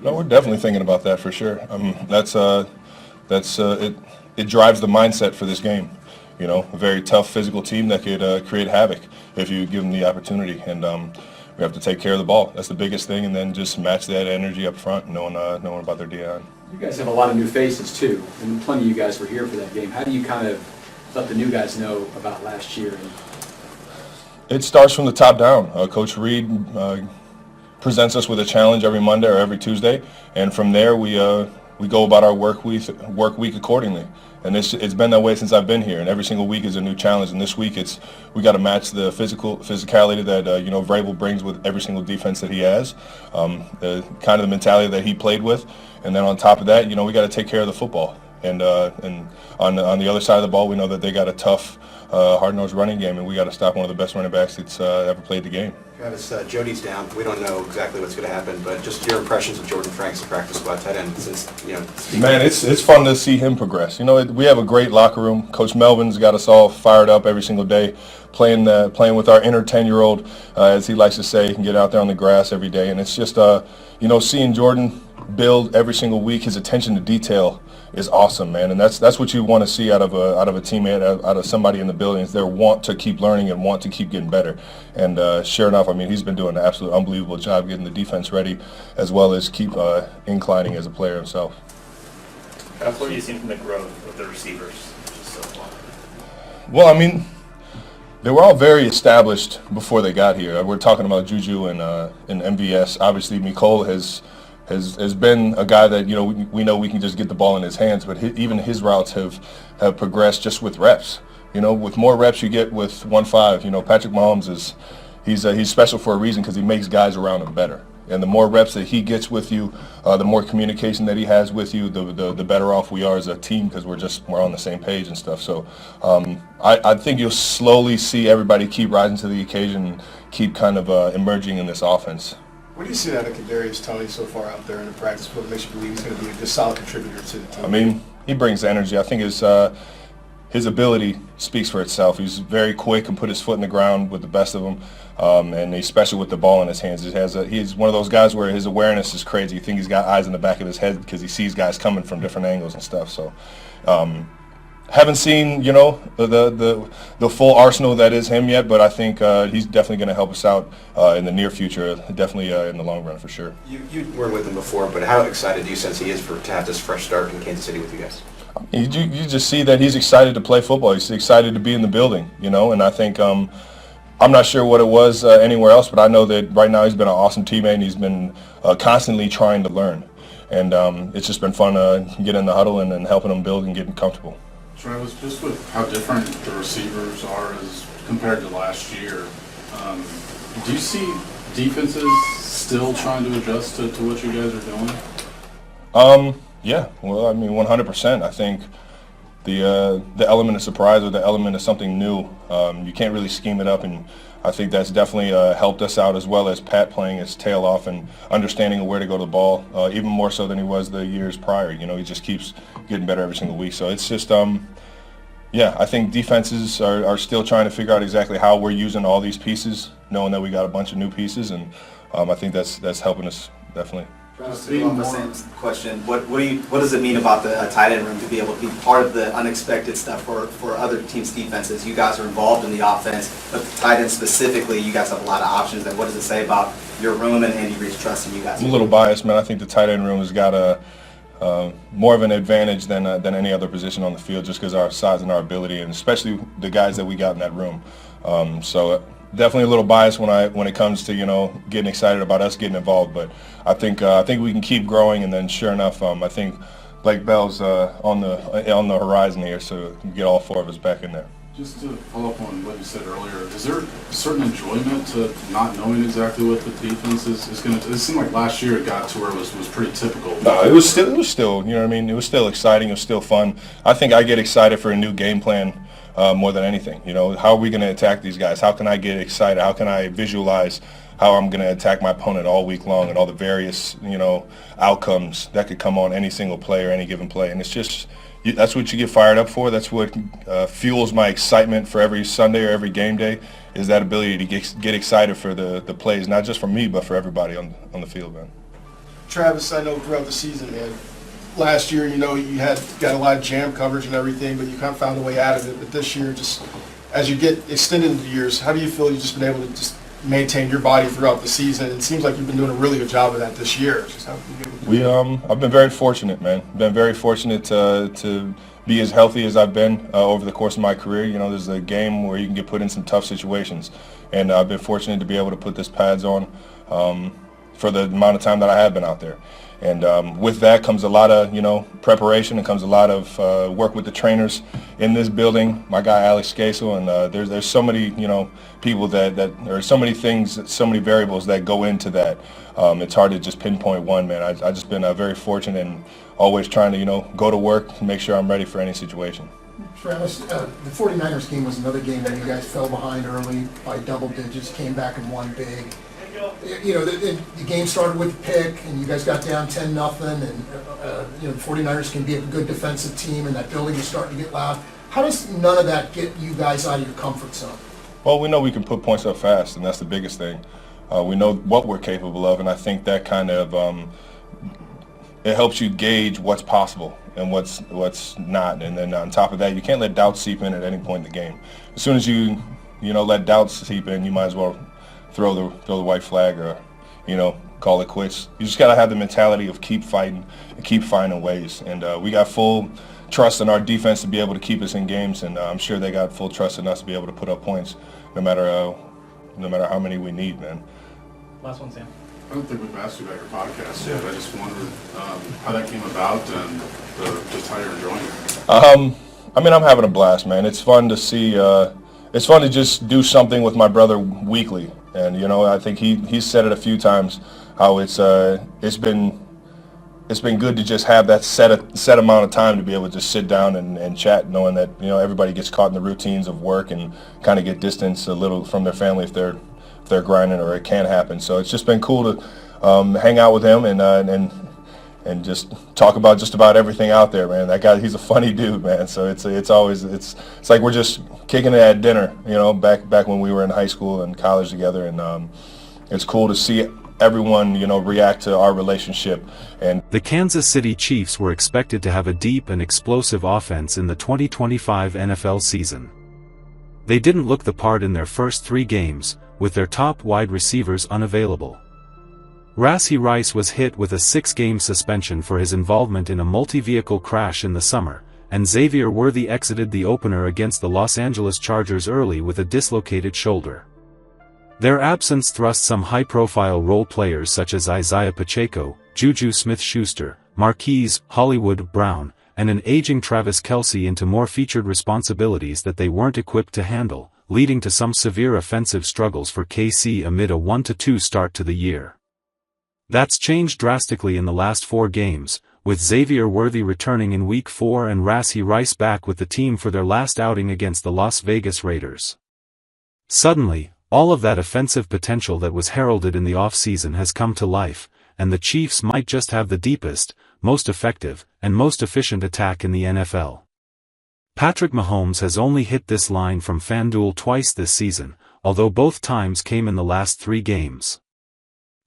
No, we're definitely thinking about that for sure. It drives the mindset for this game. You know, a very tough physical team that could create havoc if you give them the opportunity. And we have to take care of the ball. That's the biggest thing, and then just match that energy up front, knowing about their DI. You guys have a lot of new faces too, and plenty of you guys were here for that game. How do you kind of let the new guys know about last year? It starts from the top down. Coach Reed presents us with a challenge every Monday or every Tuesday, and from there we go about our work week accordingly. And it's been that way since I've been here. And every single week is a new challenge. And this week we got to match the physicality that Vrabel brings with every single defense that he has, the kind of the mentality that he played with, and then on top of that, we got to take care of the football. And on the other side of the ball, we know that they got a tough, hard-nosed running game, and we got to stop one of the best running backs that's ever played the game. Travis, Jody's down. We don't know exactly what's going to happen, but just your impressions of Jordan Franks, the practice squad tight end, since Man, it's fun to see him progress. We have a great locker room. Coach Melvin's got us all fired up every single day, playing with our inner 10-year-old, as he likes to say, and get out there on the grass every day. And it's just seeing Jordan build every single week. His attention to detail is awesome, man, and that's what you want to see out of a teammate, out of somebody in the building, is their want to keep learning and want to keep getting better. And sure enough, he's been doing an absolute unbelievable job getting the defense ready, as well as keep inclining as a player himself. What have you seen from the growth of the receivers just so far? Well, they were all very established before they got here. We're talking about Juju and MVS. Obviously, Nicole has been a guy that we know we can just get the ball in his hands, but even his routes have progressed just with reps. With more reps you get with 1-5. Patrick Mahomes he's special for a reason, because he makes guys around him better. And the more reps that he gets with you, the more communication that he has with you, the better off we are as a team, because we're on the same page and stuff. So I think you'll slowly see everybody keep rising to the occasion and keep kind of emerging in this offense. What do you see out of Kadarius Toney so far out there in the practice field that makes you believe he's going to be a solid contributor to the team? He brings energy. I think his ability speaks for itself. He's very quick and put his foot in the ground with the best of them, and he's special with the ball in his hands. He's one of those guys where his awareness is crazy. You think he's got eyes in the back of his head because he sees guys coming from different angles and stuff. So haven't seen the full arsenal that is him yet, but I think he's definitely going to help us out in the near future, definitely in the long run for sure. You were with him before, but how excited do you sense he is to have this fresh start in Kansas City with you guys? You just see that he's excited to play football. He's excited to be in the building, and I think I'm not sure what it was anywhere else, but I know that right now he's been an awesome teammate, and he's been constantly trying to learn. And it's just been fun getting in the huddle and helping him build and getting comfortable. Travis, just with how different the receivers are as compared to last year, do you see defenses still trying to adjust to what you guys are doing? Yeah, well, 100%. I think the element of surprise, or the element of something new, you can't really scheme it up, and I think that's definitely helped us out, as well as Pat playing his tail off and understanding where to go to the ball, even more so than he was the years prior. He just keeps getting better every single week. So it's just, I think defenses are still trying to figure out exactly how we're using all these pieces, knowing that we got a bunch of new pieces, and I think that's helping us definitely. Just to the same question, what does it mean about the tight end room to be able to be part of the unexpected stuff for other teams' defenses? You guys are involved in the offense, but the tight end specifically, you guys have a lot of options. And what does it say about your room and Andy Reid's trust in you guys? I'm a little biased, man. I think the tight end room has got more of an advantage than any other position on the field, just because of our size and our ability, and especially the guys that we got in that room. So definitely a little biased when it comes to getting excited about us getting involved, but I think we can keep growing, and then sure enough, I think Blake Bell's on the horizon here, so we get all four of us back in there. Just to follow up on what you said earlier, is there a certain enjoyment to not knowing exactly what the defense is going to do? It seemed like last year it got to where it was pretty typical. No, it was still, it was still exciting, it was still fun. I think I get excited for a new game plan more than anything. How are we going to attack these guys? How can I get excited? How can I visualize how I'm going to attack my opponent all week long, and all the various, outcomes that could come on any single play or any given play? And it's just, that's what you get fired up for. That's what fuels my excitement for every Sunday or every game day, is that ability to get excited for the plays, not just for me, but for everybody on the field, man. Travis, I know throughout the season, man, last year, you know, you got a lot of jam coverage and everything, but you kind of found a way out of it. But this year, just as you get extended into years, how do you feel you've just been able to just maintain your body throughout the season? It seems like you've been doing a really good job of that this year. Just how you able to do that? I've been very fortunate, man. Been very fortunate to be as healthy as I've been over the course of my career. You know, there's a game where you can get put in some tough situations, and I've been fortunate to be able to put this pads on for the amount of time that I have been out there. And with that comes a lot of, you know, preparation, and comes a lot of work with the trainers in this building. My guy Alex Casel, and there's so many, you know, people that or so many things, so many variables that go into that. It's hard to just pinpoint one, man. I've just been very fortunate, and always trying to, you know, go to work and make sure I'm ready for any situation. Travis, the 49ers game was another game where you guys fell behind early by double digits, came back and won big. You know, the game started with a pick, and you guys got down 10-0, and you know, the 49ers can be a good defensive team, and that building is starting to get loud. How does none of that get you guys out of your comfort zone? Well, we know we can put points up fast, and that's the biggest thing. We know what we're capable of, and I think that kind of it helps you gauge what's possible and what's not. And then on top of that, you can't let doubt seep in at any point in the game. As soon as you let doubt seep in, you might as well throw the white flag, or, you know, call it quits. You just got to have the mentality of keep fighting and keep finding ways. And we got full trust in our defense to be able to keep us in games, and I'm sure they got full trust in us to be able to put up points no matter how many we need, man. Last one, Sam. I don't think we've asked you about your podcast yet. I just wondered how that came about, and just how you're enjoying it. I mean, I'm having a blast, man. It's fun to see. It's fun to just do something with my brother weekly, and you know, I think he's said it a few times how it's been good to just have that set amount of time to be able to just sit down and chat, knowing that, you know, everybody gets caught in the routines of work and kind of get distance a little from their family if they're grinding, or it can happen. So it's just been cool to hang out with him and just talk about just about everything out there, man. That guy, he's a funny dude, man. So it's always like we're just kicking it at dinner, you know, back when we were in high school and college together, and it's cool to see everyone, you know, react to our relationship. And the Kansas City Chiefs were expected to have a deep and explosive offense in the 2025 NFL season. They didn't look the part in their first 3 games, with their top wide receivers unavailable. Rashee Rice was hit with a 6-game suspension for his involvement in a multi-vehicle crash in the summer, and Xavier Worthy exited the opener against the Los Angeles Chargers early with a dislocated shoulder. Their absence thrust some high-profile role players such as Isaiah Pacheco, Juju Smith-Schuster, Marquise Hollywood Brown, and an aging Travis Kelce into more featured responsibilities that they weren't equipped to handle, leading to some severe offensive struggles for KC amid a 1-2 start to the year. That's changed drastically in the last 4 games, with Xavier Worthy returning in Week 4 and Rashee Rice back with the team for their last outing against the Las Vegas Raiders. Suddenly, all of that offensive potential that was heralded in the offseason has come to life, and the Chiefs might just have the deepest, most effective, and most efficient attack in the NFL. Patrick Mahomes has only hit this line from FanDuel twice this season, although both times came in the last 3 games.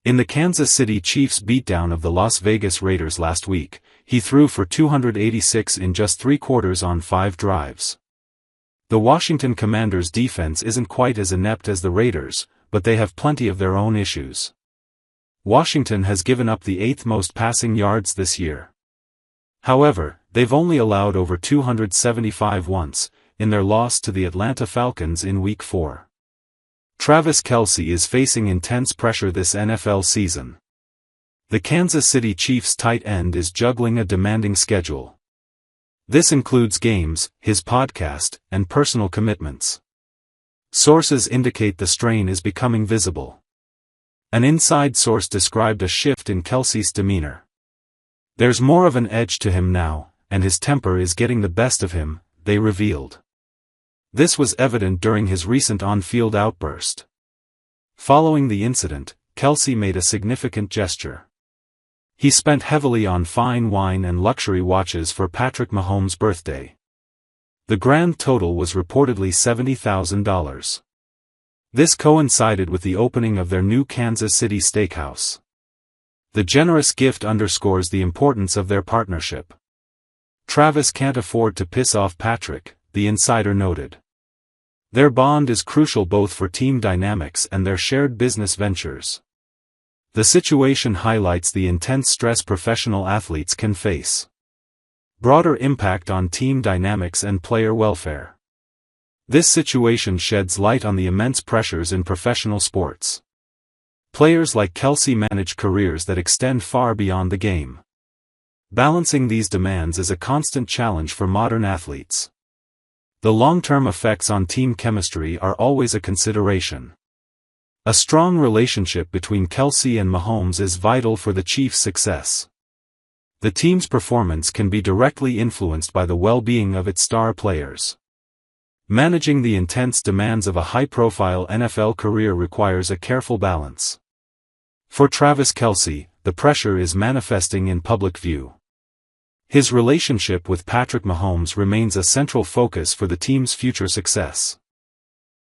In the Kansas City Chiefs' beatdown of the Las Vegas Raiders last week, he threw for 286 in just 3 quarters on 5 drives. The Washington Commanders' defense isn't quite as inept as the Raiders, but they have plenty of their own issues. Washington has given up the 8th most passing yards this year. However, they've only allowed over 275 once, in their loss to the Atlanta Falcons in Week 4. Travis Kelce is facing intense pressure this NFL season. The Kansas City Chiefs tight end is juggling a demanding schedule. This includes games, his podcast, and personal commitments. Sources indicate the strain is becoming visible. An inside source described a shift in Kelce's demeanor. There's more of an edge to him now, and his temper is getting the best of him, they revealed. This was evident during his recent on-field outburst. Following the incident, Kelce made a significant gesture. He spent heavily on fine wine and luxury watches for Patrick Mahomes' birthday. The grand total was reportedly $70,000. This coincided with the opening of their new Kansas City steakhouse. The generous gift underscores the importance of their partnership. Travis can't afford to piss off Patrick, the insider noted. Their bond is crucial both for team dynamics and their shared business ventures. The situation highlights the intense stress professional athletes can face. Broader impact on team dynamics and player welfare. This situation sheds light on the immense pressures in professional sports. Players like Kelce manage careers that extend far beyond the game. Balancing these demands is a constant challenge for modern athletes. The long-term effects on team chemistry are always a consideration. A strong relationship between Kelce and Mahomes is vital for the Chiefs' success. The team's performance can be directly influenced by the well-being of its star players. Managing the intense demands of a high-profile NFL career requires a careful balance. For Travis Kelce, the pressure is manifesting in public view. His relationship with Patrick Mahomes remains a central focus for the team's future success.